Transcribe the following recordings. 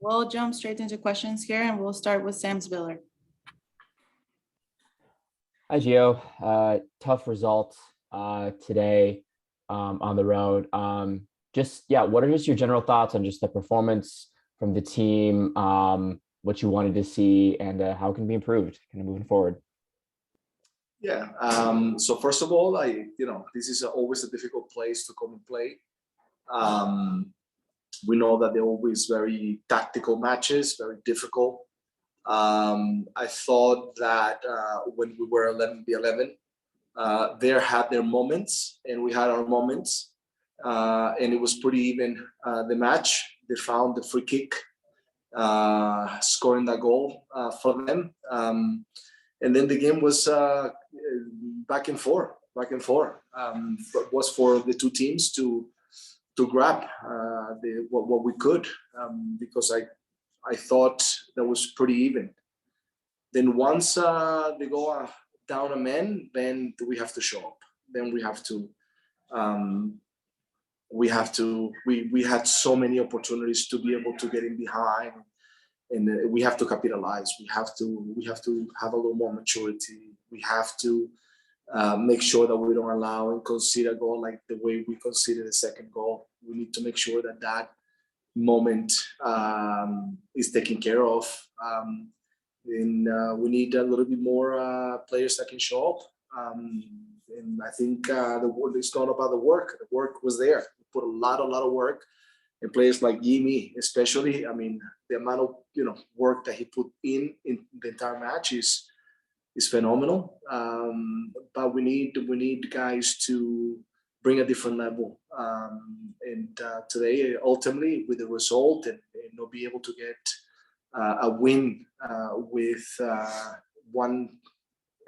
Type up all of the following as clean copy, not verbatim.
We'll jump straight into questions here, and we'll start with Sam Spiller. Hi, Gio. Tough result today on the road. What are just your general thoughts on just the performance from the team, what you wanted to see, and how it can be improved kind of moving forward? Yeah. So first of all, this is always a difficult place to come and play. We know that they're always very tactical matches, very difficult. I thought that when we were 11v11, they had their moments and we had our moments, and it was pretty even, the match. They found the free kick, scoring that goal for them. And then the game was back and forth. It was for the two teams to grab what we could, because I thought that was pretty even. Then once they go down a man, then we have to show up. Then we have to. We had so many opportunities to be able to get in behind, and we have to capitalize. We have to have a little more maturity. We have to make sure that we don't allow and concede a goal like the way we conceded the second goal. We need to make sure that moment is taken care of, and we need a little bit more players that can show up. And I think it's not about the work. The work was there. We put a lot of work. And players like Jimmy, especially, I mean, the amount of work that he put in the entire match is phenomenal. But we need guys to bring a different level. And today, ultimately, with the result and not be able to get a win with one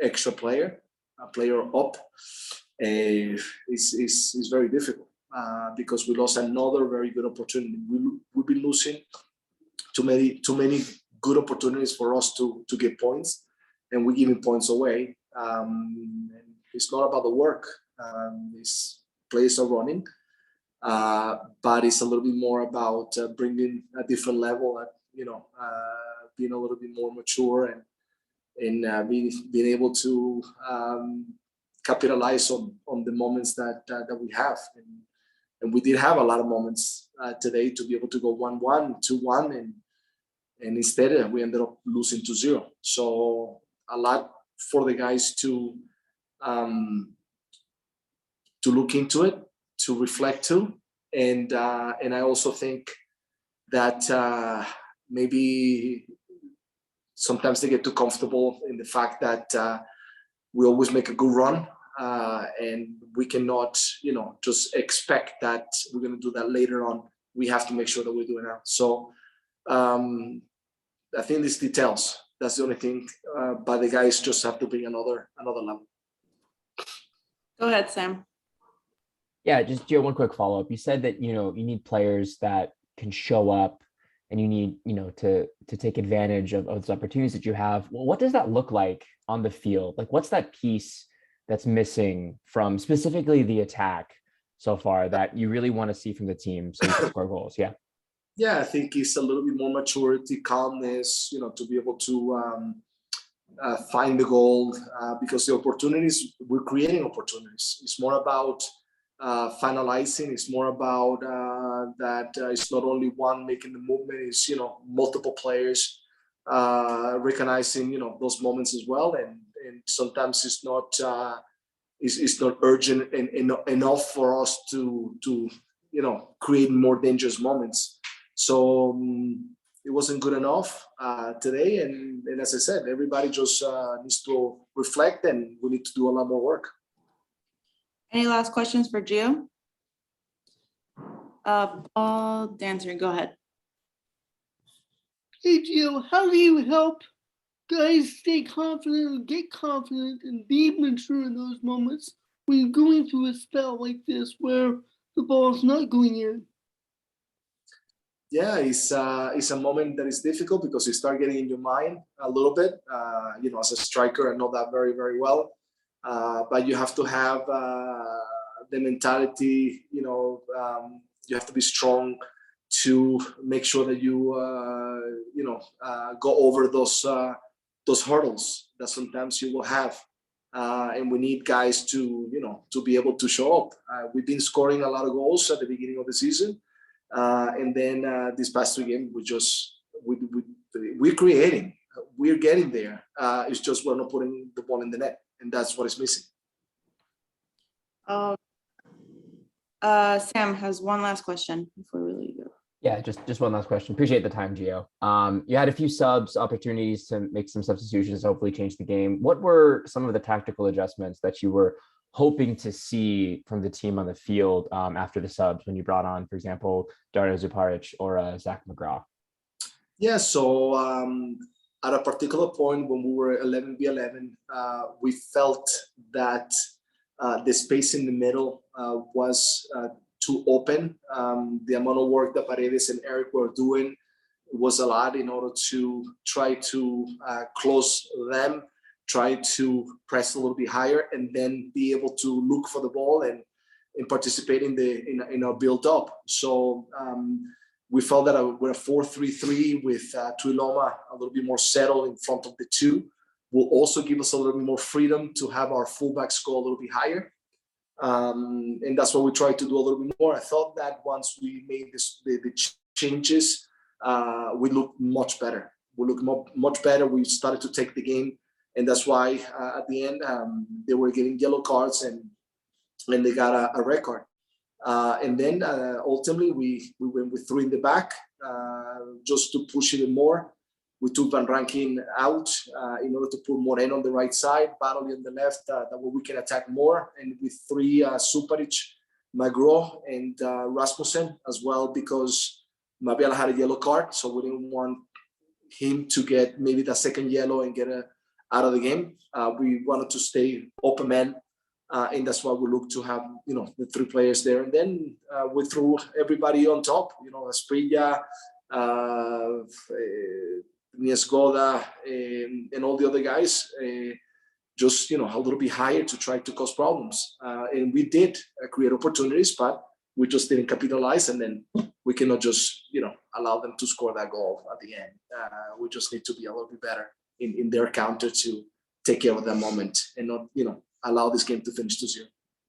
extra player, a player up, is very difficult. Because we lost another very good opportunity. We've been losing too many good opportunities for us to get points, and we're giving points away. And it's not about the work. These players are running, but it's a little bit more about bringing a different level. Being a little bit more mature and being able to capitalize on the moments that we have. And we did have a lot of moments today to be able to go 1-1, 2-1, and instead we ended up losing 2-0. So a lot for the guys to look into it, to reflect to, and I also think that maybe sometimes they get too comfortable in the fact that we always make a good run. And we cannot, just expect that we're going to do that later on. We have to make sure that we do it now. So I think these details, that's the only thing. But the guys just have to bring another level. Go ahead, Sam. Yeah, just do one quick follow-up. You said that, you need players that can show up, and you need, to take advantage of those opportunities that you have. Well, what does that look like on the field? Like, what's that piece that's missing from specifically the attack so far that you really want to see from the team so you can score goals? Yeah, I think it's a little bit more maturity, calmness, to be able to find the goal, because the opportunities, we're creating opportunities. It's more about finalizing. It's more about that it's not only one making the movement, it's, multiple players recognizing, those moments as well. And sometimes it's not urgent enough for us to create more dangerous moments. So it wasn't good enough today. And as I said, everybody just needs to reflect, and we need to do a lot more work. Any last questions for Gio? Paul Dancer, go ahead. Hey, Gio, how do you help guys stay confident and get confident and be mature in those moments when you're going through a spell like this where the ball's not going in? Yeah, it's a moment that is difficult because you start getting in your mind a little bit. As a striker, I know that very, very well. But you have to have the mentality, you have to be strong to make sure that you go over those hurdles that sometimes you will have. And we need guys to be able to show up. We've been scoring a lot of goals at the beginning of the season, and then this past 2 games we're creating. We're getting there. It's just we're not putting the ball in the net, and that's what is missing. Sam has one last question before we leave. Yeah, just one last question. Appreciate the time, Gio. You had a few opportunities to make some substitutions, hopefully change the game. What were some of the tactical adjustments that you were hoping to see from the team on the field after the subs when you brought on, for example, Dario Zuparic or Zach McGraw? Yeah, so at a particular point when we were 11v11, we felt that the space in the middle was too open. The amount of work that Paredes and Eric were doing was a lot in order to try to close them, try to press a little bit higher, and then be able to look for the ball and participate in our build up. So we felt that we're a 4-3-3 with Tuiloma a little bit more settled in front of the two will also give us a little bit more freedom to have our fullbacks go a little bit higher. And that's what we tried to do a little bit more. I thought that once we made the changes, we looked much better. We looked much better. We started to take the game. And that's why at the end, they were getting yellow cards and they got a red card. And then ultimately, we went with 3 in the back just to push even more. We took Van Rankin out in order to put Moreno on the right side, Baroli on the left, that way we can attack more. And with 3, Zuparic, McGraw, and Rasmussen as well, because Mabel had a yellow card, so we didn't want him to get maybe the second yellow and get out of the game. We wanted to stay open man, and that's why we looked to have the 3 players there. And then we threw everybody on top, Asprilla, Niesgoda, and all the other guys, just a little bit higher to try to cause problems. And we did create opportunities, but we just didn't capitalize. And then we cannot just allow them to score that goal at the end. We just need to be a little bit better in their counter to take care of that moment and not allow this game to finish 2-0.